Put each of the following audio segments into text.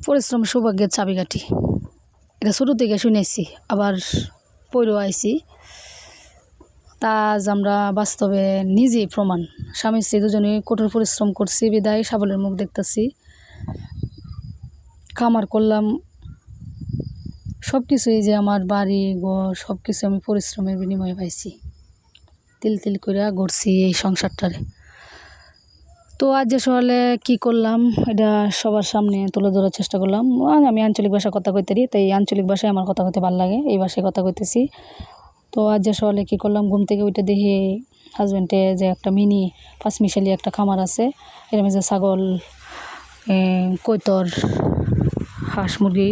পরিশ্রম সৌভাগ্যের চাবিকাঠি, এটা ছোটো থেকে শুনেছি, আবার পড়েও আইছি। তা আজ আমরা বাস্তবে নিজেই প্রমাণ। স্বামী স্ত্রী দুজনেই কঠোর পরিশ্রম করছি বিদায় সাফল্যের মুখ দেখতেছি। খামার করলাম, সব কিছুই যে আমার বাড়ি ঘর সব কিছু আমি পরিশ্রমের বিনিময়ে পাইছি। তিল তিল করে গড়ছি এই সংসারটারে। তো আজ যে সকালে কী করলাম এটা সবার সামনে তুলে ধরার চেষ্টা করলাম। আমি আঞ্চলিক ভাষায় কথা কইতে দিই, তাই আঞ্চলিক ভাষায় আমার কথা কইতে ভালো লাগে, এই ভাষায় কথা কইতেছি। তো আজ যে সকালে কী করলাম, ঘুম থেকে উঠে দেখি হাজব্যান্ডে যে একটা মিনি 5 মিশালি একটা খামার আছে, এর মধ্যে ছাগল, কৈতর, হাঁস মুরগি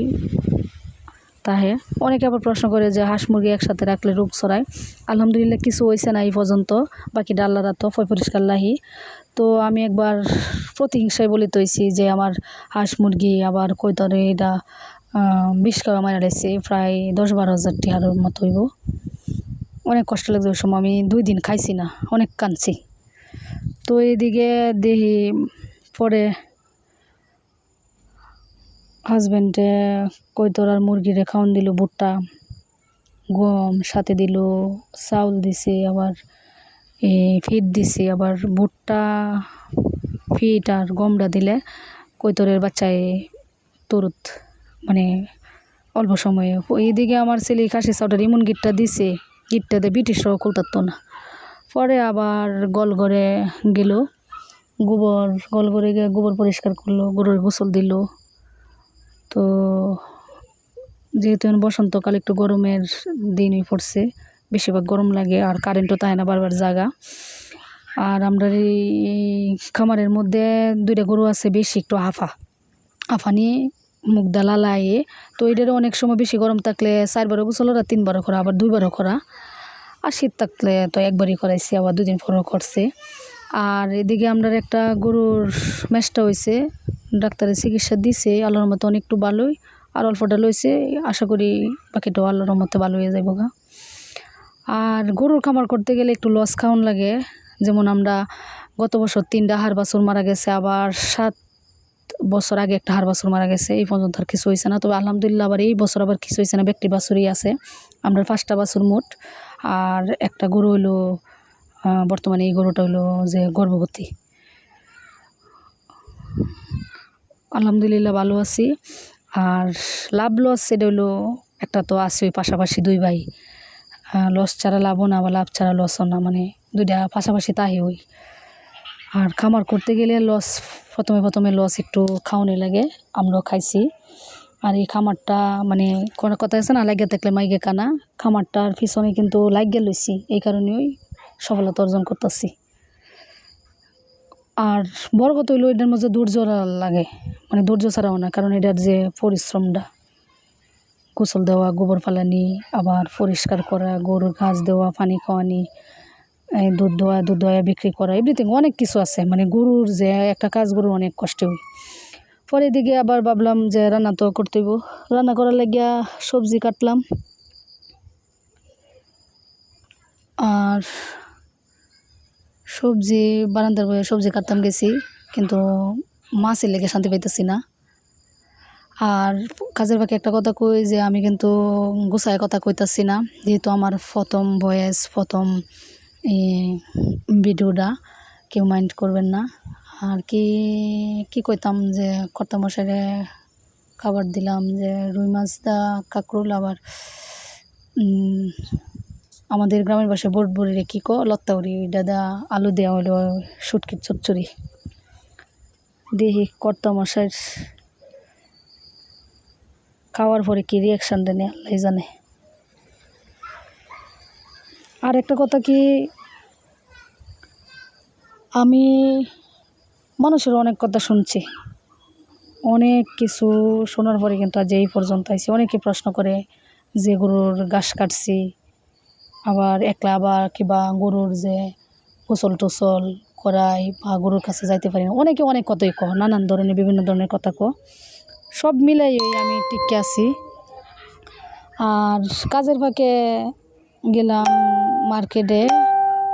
তাহে। অনেকে আবার প্রশ্ন করে যে হাঁস মুরগি একসাথে রাখলে রোগ ছড়ায়। আলহামদুলিল্লাহ কিছু হয়েছে না এই পর্যন্ত, বাকিটা আল্লাহর তো পরিষ্কার লাহি। তো আমি একবার প্রতিহিংসায় বলিত হয়েছি যে আমার হাঁস মুরগি আবার কৈতরে এটা বিষ খাওয়া মারা লাগছে, প্রায় 10-12 হাজার টাকার মতো হইব। অনেক কষ্ট লাগছে ওই সময়, আমি 2 দিন খাইছি না, অনেক কাঁদছি। তো এইদিকে দেখি পরে হাজব্যান্ডে কৈতর আর মুরগিরে খাওয়ান দিল ভুট্টা, গম, সাথে দিল চাউল দিছে, আবার ফিট দিছে। আবার ভুট্টা, ফিট আর গমটা দিলে কৈতরের বাচ্চায় তরুত মানে অল্প সময়ে। এইদিকে আমার ছেলে খাসি চাউটার এমন গিটটা দিছে, গিটটাতে ব্রিটিশরাও খুলতারত না। পরে আবার গলঘরে গেল, গলঘরে গিয়ে গোবর পরিষ্কার করলো, গরুর গোসল দিল। তো যেহেতু বসন্তকাল একটু গরমের দিনই পড়ছে, বেশিরভাগ গরম লাগে আর কারেন্টও তাই না বারবার জাগা। আর আমরা এই খামারের মধ্যে 2টা গরু আছে, বেশি একটু আফা নিয়ে মুখ ডালা লাইয়ে। তো এটারও অনেক সময় বেশি গরম থাকলে 4বারও গোসল ওরা, 3বারও করা, আবার 2বারও করা। আর শীত থাকলে তো একবারই করাইছি, আবার 2 দিন পরও করছে। আর এদিকে আমরা একটা গরুর মেশটা হয়েছে, ডাক্তারের চিকিৎসা দিছে, আল্লাহর মতো অনেক একটু ভালোই, আর অল্পটা লইছে, আশা করি বাকিটাও আল্লাহর মতো ভালো হয়ে যাইব গা। আর গরুর খামার করতে গেলে একটু লস খাওয়ান লাগে। যেমন আমরা গত বছর 3টা হাড় বাছুর মারা গেছে, আবার 7 বছর আগে একটা হাড় বাছুর মারা গেছে, এই পর্যন্ত আর কিছু হয়েছে না। তবে আলহামদুলিল্লাহ আবার এই বছর আবার কিছু হয়েছে না, ব্যক্তি বাছুরই আছে। আমরা 5টা বাছুর মোট, আর একটা গরু হইলো বর্তমানে এই গরুটা হইলো যে গর্ভবতী। আলহামদুলিল্লাহ ভালো আছি। আর লাভ লস সেটা হইলো একটা তো আছে, ওই পাশাপাশি 2 ভাই, লস ছাড়া লাভও না, বা লাভ ছাড়া লসও না, মানে 2টা পাশাপাশি তাই ওই। আর খামার করতে গেলে লস, প্রথমে লস একটু খাওয়ানি লাগে, আমরাও খাইছি। আর এই খামারটা মানে কোনো কথা আছে না, লাগিয়ে থাকলে মাইগে কানা, খামারটার পিছনে কিন্তু লাগিয়ে লইছি, এই কারণেই সফলতা অর্জন করতেছি। আর বড় কথা হইলো এটার মধ্যে ধৈর্য লাগে, মানে ধৈর্য ছাড়াও না, কারণ এটার যে পরিশ্রমটা, গোসল দেওয়া, গোবর ফালানি, আবার পরিষ্কার করা, গরুর ঘাস দেওয়া, পানি খাওয়ানি, দুধ দোয়া বিক্রি করা, এভরিথিং অনেক কিছু আছে। মানে গরুর যে একটা কাজ, গরুর অনেক কষ্ট হয়। পরে দিকে আবার ভাবলাম যে রান্না তো করতে হইব, রান্না করার লাগিয়া সবজি কাটলাম। আর সবজি বারান্দার বয়ে সবজি কাটতাম গেছি, কিন্তু মাছের লেগে শান্তি পাইতেছি না। আর কাজের বাকি একটা কথা কই যে আমি কিন্তু গুছায় কথা কইতাছি না, যেহেতু আমার প্রথম ভয়েস, প্রথম ভিডিওটা, কেউ মাইন্ড করবেন না। আর কি কইতাম যে কর্তামশাইরে খাবার দিলাম যে রুই মাছ দা কাঁকরোল, আবার আমাদের গ্রামের বাসায় বড়বড়িরে কী লত্তাউরি দাদা আলু দেওয়া হইলো শুটকির চচ্চড়ি। দেখি কর্তামশাইয়ের খাওয়ার পরে কী রিয়াকশান দেনে আল্লাহ জানে। আর একটা কথা কি, আমি মানুষের অনেক কথা শুনছি, অনেক কিছু শোনার পরে কিন্তু আজ এই পর্যন্ত আইছি। অনেকে প্রশ্ন করে যে গরুর ঘাস কাটছি, আবার একলা, আবার কিবা গরুর যে গোসল টোসল করাই, বা গরুর কাছে যাইতে পারি না, অনেকে অনেক কথাই নানান ধরনের বিভিন্ন ধরনের কথা সব মিলাই আমি টিকে আছি। আর কাজের ফাঁকে গেলাম মার্কেটে,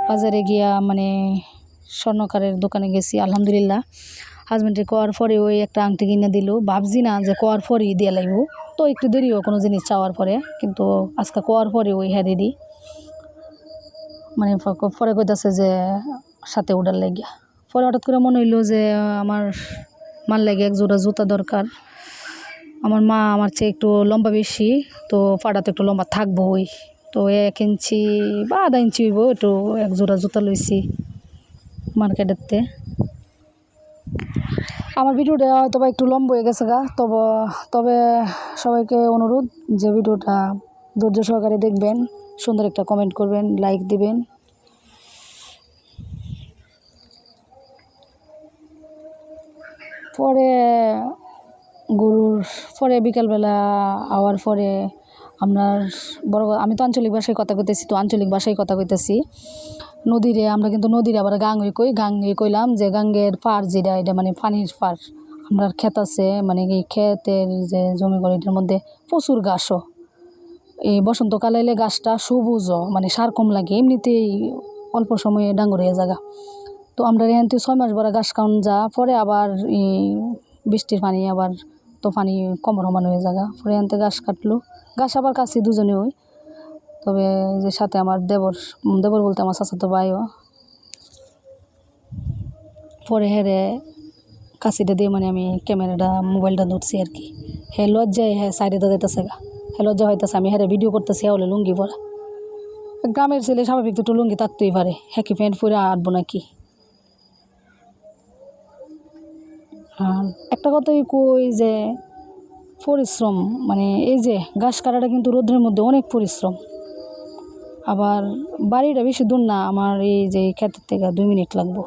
বাজারে গিয়া মানে স্বর্ণকারের দোকানে গেছি। আলহামদুলিল্লাহ হাজব্যান্ডে কোয়ার পরে ওই একটা আংটি কিনে দিল, ভাবছি না যে কোয়ার পরেই দিয়ে লাগবো, তো একটু দেরিও কোনো জিনিস চাওয়ার পরে, কিন্তু আজকে কোয়ার পরে ওই হ্যাঁ দিদি মানে পরে কইতাছে যে সাথে উঠার লাগিয়া। পরে হঠাৎ করে মনে হইলো যে আমার মার লাগে এক জোড়া জুতা দরকার। আমার মা আমার চেয়ে একটু লম্বা বেশি, তো পাটা তো একটু লম্বা থাকবো ওই, তো 1 ইঞ্চি বা আধা ইঞ্চি হইব, একটু এক জোড়া জুতা লইছি মার্কেটেরতে। আমার ভিডিওটা হয়তো বা একটু লম্বা হয়ে গেছে গা, তবে সবাইকে অনুরোধ যে ভিডিওটা ধৈর্য সহকারে দেখবেন, সুন্দর একটা কমেন্ট করবেন, লাইক দিবেন। পরে গরুর পরে বিকালবেলা আওয়ার পরে আপনার আমি তো আঞ্চলিক ভাষায় কথা কইতেছি, তো আঞ্চলিক ভাষায় কথা কইতেছি। নদীরে আমরা কিন্তু নদীরে আবার গাং কইলাম যে গাঙ্গের পার যেটা, এটা মানে পানির পার। আমরা ক্ষেত আছে, মানে এই ক্ষেতের যে জমিগুলো, এটার মধ্যে প্রচুর ঘাসও। এই বসন্তকালে এলে গাছটা সবুজও, মানে সার কম লাগে, এমনিতেই অল্প সময়ে ডাঙ্গর হয়ে জায়গা। তো আমরা এখান থেকে 6 মাস ভরা ঘাস খাওয়ান যা, পরে আবার এই বৃষ্টির পানি আবার তো পানি কম রমান হয়ে জায়গা, পরে এখান থেকে ঘাস কাটলো। ঘাস আবার কাছি দুজনে হই, তবে যে সাথে আমার দেবর বলতে আমার চাচাতো ভাইও। পরে হেরে কাছিটা দিয়ে মানে আমি ক্যামেরাটা মোবাইলটা ধরছি আর কি। হ্যাঁ লজ্জায় হ্যাঁ সাইডে তো যেতেছে গা, হ্যাঁ লজ্জা হইতেছে, আমি হ্যাঁ ভিডিও করতেছি, হ্যাঁ হলে লুঙ্গি পরা। গ্রামের ছেলে স্বাভাবিক তো একটু লুঙ্গি থাকতেই পারে, হ্যাঁ কি প্যান্ট পরে আটবো নাকি। আর একটা কথাই কই যে পরিশ্রম, মানে এই যে ঘাস কাটাটা কিন্তু রোদ্রের মধ্যে অনেক পরিশ্রম। আবার বাড়িটা বেশি দূর না আমার, এই যে ক্ষেতের থেকে 2 মিনিট লাগবো।